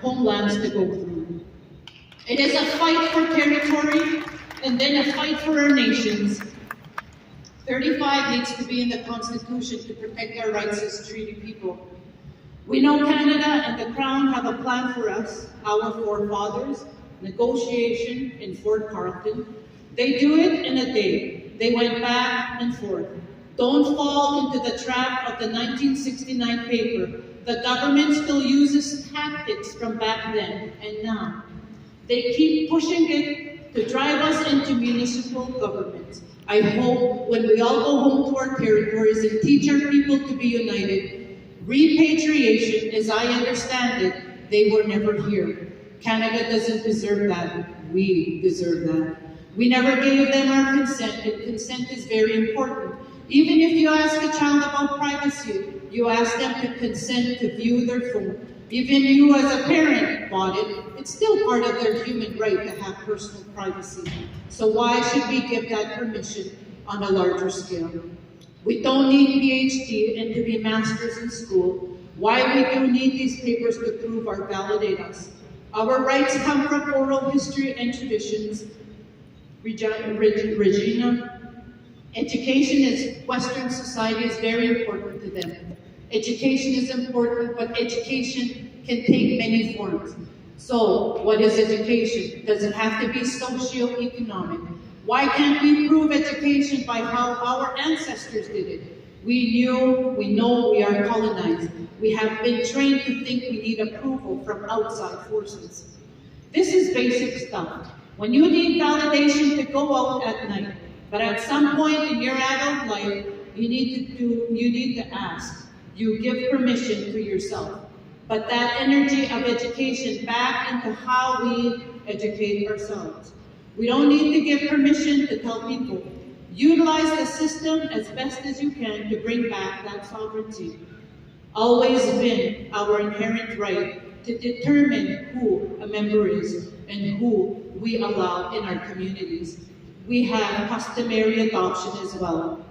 homelands to go through. It is a fight for territory and then a fight for our nations. 35 needs to be in the Constitution to protect our rights as treaty people. We know Canada and the Crown have a plan for us, our forefathers, negotiation in Fort Carlton. They do it in a day. They went back and forth. Don't fall into the trap of the 1969 paper. The government still uses tactics from back then and now. They keep pushing it to drive us into municipal government. I hope when we all go home to our territories and teach our people to be united, repatriation, as I understand it, they were never here. Canada doesn't deserve that. We deserve that. We never gave them our consent, and consent is very important. Even if you ask a child about privacy, you ask them to consent to view their phone. Even you as a parent bought it, it's still part of their human right to have personal privacy. So why should we give that permission on a larger scale? We don't need PhD and to be masters in school. Why we do need these papers to prove or validate us. Our rights come from oral history and traditions. Regina, education is Western society is very important to them. Education is important, but education can take many forms. So, what is education? Does it have to be socio-economic? Why can't we prove education by how our ancestors did it? We know we are colonized. We have been trained to think we need approval from outside forces. This is basic stuff. When you need validation to go out at night, but at some point in your adult life, you need to ask. You give permission to yourself. But that energy of education back into how we educate ourselves. We don't need to give permission to tell people. Utilize the system as best as you can to bring back that sovereignty. Always been our inherent right to determine who a member is and who we allow in our communities. We have customary adoption as well.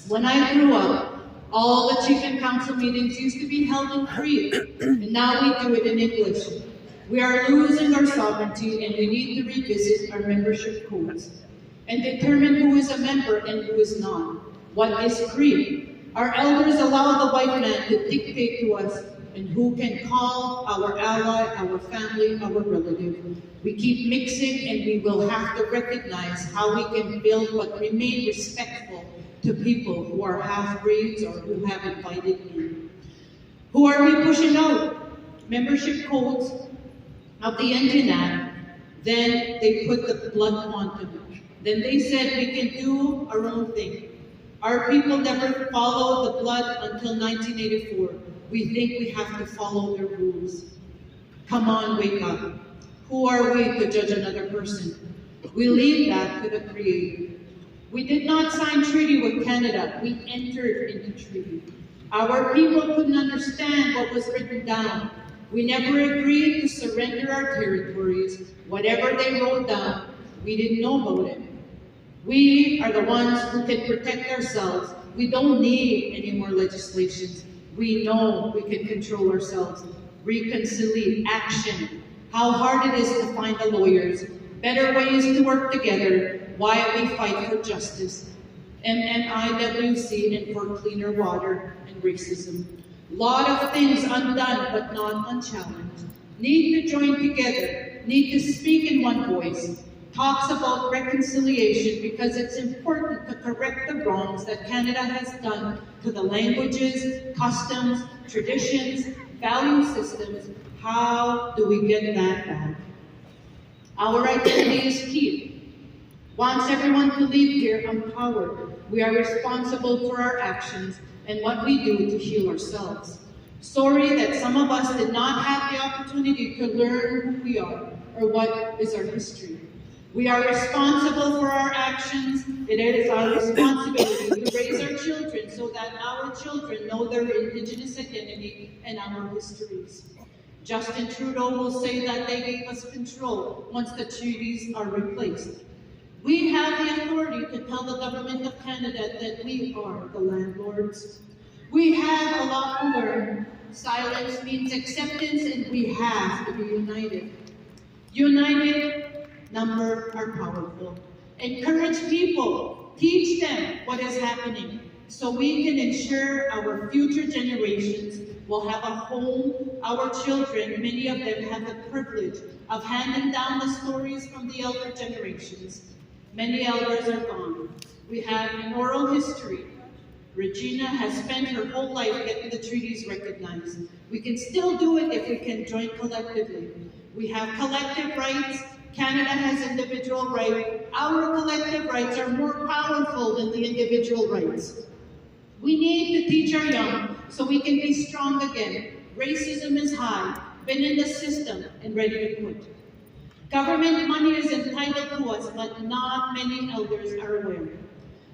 When I grew up, all the chief and council meetings used to be held in Cree, and now we do it in English. We are losing our sovereignty, and we need to revisit our membership codes and determine who is a member and who is not. What is Cree? Our elders allow the white man to dictate to us and who can call our ally, our family, our relative. We keep mixing, and we will have to recognize how we can build but remain respectful to people who are half-breeds or who have invited in. Who are we pushing out? Membership codes of the Indian Act. Then they put the blood quantum. Then they said we can do our own thing. Our people never followed the blood until 1984. We think we have to follow their rules. Come on, wake up. Who are we to judge another person? We leave that to the Creator. We did not sign treaty with Canada. We entered into treaty. Our people couldn't understand what was written down. We never agreed to surrender our territories. Whatever they wrote down, we didn't know about it. We are the ones who can protect ourselves. We don't need any more legislations. We know we can control ourselves. Reconciliate, action. How hard it is to find the lawyers. Better ways to work together. Why we fight for justice. MNIWC and for cleaner water and racism. Lot of things undone but not unchallenged. Need to join together. Need to speak in one voice. Talks about reconciliation because it's important to correct the wrongs that Canada has done to the languages, customs, traditions, value systems. How do we get that back? Our identity is key. Wants everyone to leave here empowered. We are responsible for our actions and what we do to heal ourselves. Sorry that some of us did not have the opportunity to learn who we are or what is our history. We are responsible for our actions. It is our responsibility to raise our children so that our children know their Indigenous identity and our histories. Justin Trudeau will say that they gave us control once the treaties are replaced. We have the authority to tell the Government of Canada that we are the landlords. We have a lot to learn. Silence means acceptance, and we have to be united. United, number are powerful. Encourage people, teach them what is happening, so we can ensure our future generations will have a home. Our children, many of them have the privilege of handing down the stories from the elder generations. Many elders are gone. We have an oral history. Regina has spent her whole life getting the treaties recognized. We can still do it if we can join collectively. We have collective rights. Canada has individual rights. Our collective rights are more powerful than the individual rights. We need to teach our young so we can be strong again. Racism is high, been in the system, and ready to quit. Government money is entitled to us, but not many elders are aware.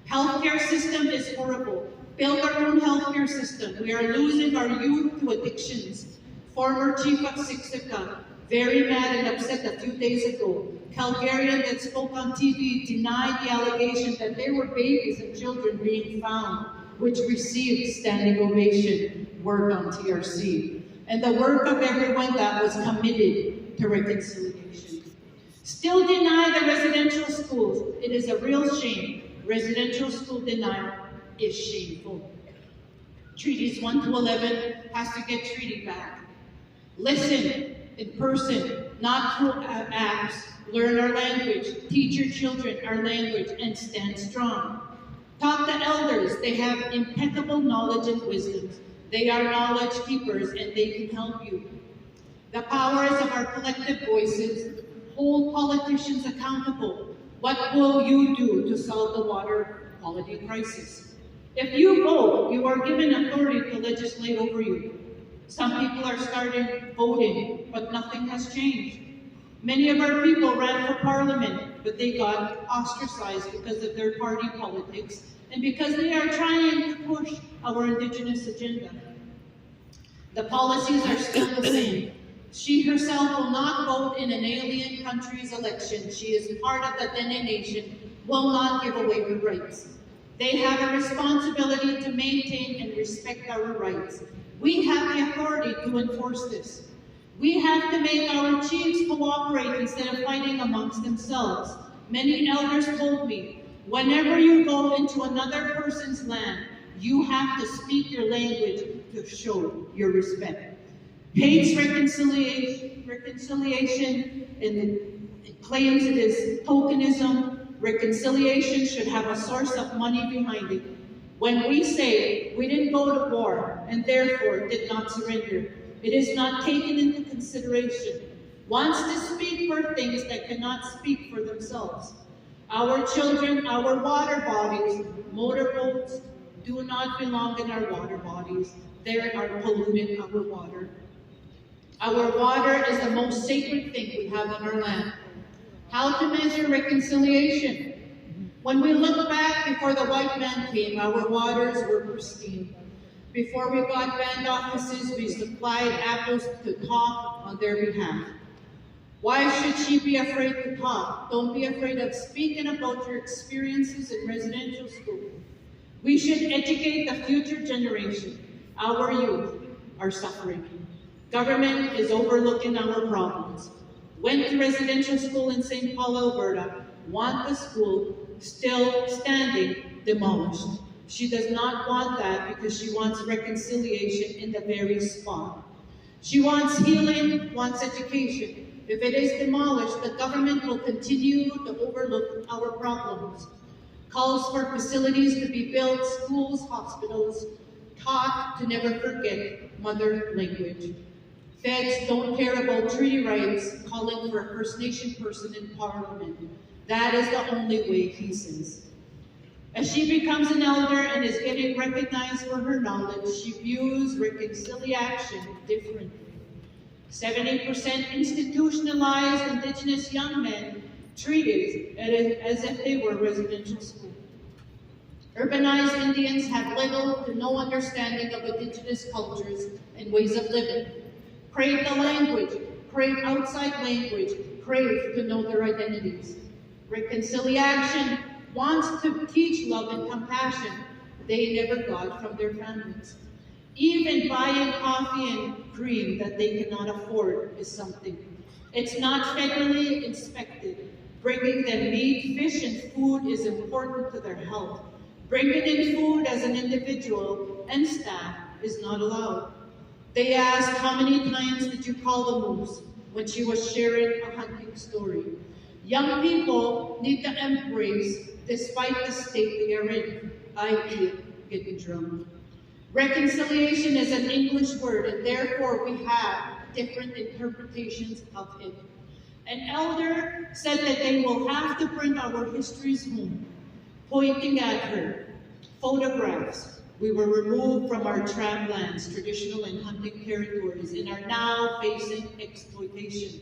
Healthcare system is horrible. Build our own healthcare system. We are losing our youth to addictions. Former chief of Siksika, very mad and upset a few days ago. Calgarian that spoke on TV denied the allegation that there were babies and children being found, which received standing ovation work on TRC, and the work of everyone that was committed to reconciliation. Still deny the residential schools. It is a real shame. Residential school denial is shameful. Treaties 1 to 11 has to get treaty back. Listen in person, not through apps. Learn our language, teach your children our language, and stand strong. Talk to elders. They have impeccable knowledge and wisdom. They are knowledge keepers, and they can help you. The powers of our collective voices hold politicians accountable. What will you do to solve the water quality crisis? If you vote, you are given authority to legislate over you. Some people are starting voting, but nothing has changed. Many of our people ran for parliament, but they got ostracized because of their party politics and because they are trying to push our Indigenous agenda. The policies are still the same. She herself will not vote in an alien country's election. She is part of the Dene Nation, will not give away her rights. They have a responsibility to maintain and respect our rights. We have the authority to enforce this. We have to make our chiefs cooperate instead of fighting amongst themselves. Many elders told me, whenever you go into another person's land, you have to speak your language to show your respect. Hates reconciliation and it claims it is tokenism. Reconciliation should have a source of money behind it. When we say we didn't go to war and therefore did not surrender, it is not taken into consideration. Wants to speak for things that cannot speak for themselves. Our children, our water bodies, motorboats do not belong in our water bodies. They are polluting our water. Our water is the most sacred thing we have on our land. How to measure reconciliation? When we look back before the white man came, our waters were pristine. Before we got band offices, we supplied apples to talk on their behalf. Why should she be afraid to talk? Don't be afraid of speaking about your experiences in residential school. We should educate the future generation. Our youth are suffering. Government is overlooking our problems. Went to residential school in St. Paul, Alberta, want the school still standing demolished. She does not want that because she wants reconciliation in the very spot. She wants healing, wants education. If it is demolished, the government will continue to overlook our problems. Calls for facilities to be built, schools, hospitals, taught to never forget mother language. Feds don't care about treaty rights, calling for a First Nation person in Parliament. That is the only way, he says. As she becomes an elder and is getting recognized for her knowledge, she views reconciliation differently. 70% institutionalized Indigenous young men treated as if they were residential school. Urbanized Indians have little to no understanding of Indigenous cultures and ways of living. Crave the language, crave outside language, crave to know their identities. Reconciliation wants to teach love and compassion they never got from their families. Even buying coffee and cream that they cannot afford is something. It's not federally inspected. Bringing them meat, fish, and food is important to their health. Bringing in food as an individual and staff is not allowed. They asked, how many times did you call the moose when she was sharing a hunting story? Young people need to embrace despite the state they are in, i.e. getting drunk. Reconciliation is an English word, and therefore we have different interpretations of it. An elder said that they will have to bring our histories home, pointing at her. Photographs. We were removed from our tramlands, traditional and hunting territories, and are now facing exploitation.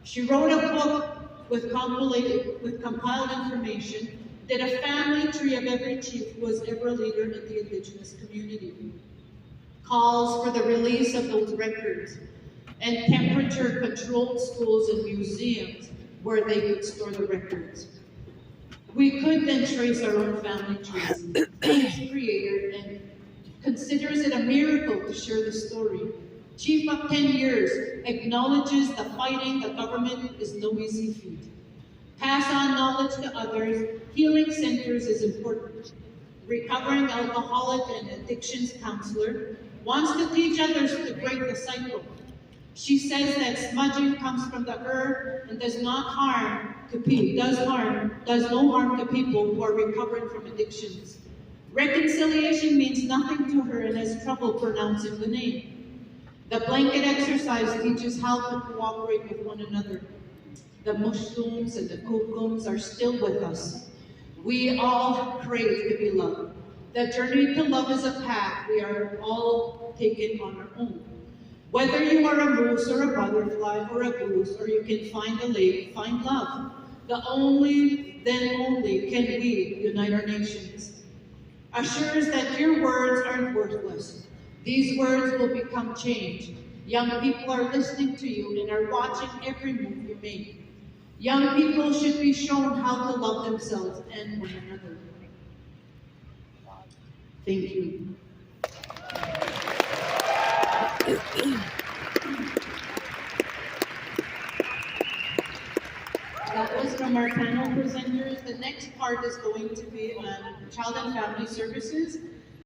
She wrote a book with compiled information, did a family tree of every chief who was ever a leader in the indigenous community. Calls for the release of those records and temperature-controlled schools and museums where they could store the records. We could then trace our own family trees. Each creator and considers it a miracle to share the story. Chief of 10 years acknowledges the fighting the government is no easy feat. Pass on knowledge to others. Healing centers is important. Recovering alcoholic and addictions counselor wants to teach others to break the cycle. She says that smudging comes from the herb and does no harm to people who are recovering from addictions. Reconciliation means nothing to her and has trouble pronouncing the name. The blanket exercise teaches how to cooperate with one another. The mushrooms and the kokums are still with us. We all crave to be loved. The journey to love is a path we are all taking on our own. Whether you are a moose or a butterfly or a goose, or you can find a lake, find love. Then only can we unite our nations. Assures that your words aren't worthless. These words will become change. Young people are listening to you and are watching every move you make. Young people should be shown how to love themselves and one another. Thank you. That was from our panel presenters. The next part is going to be on Child and Family Services.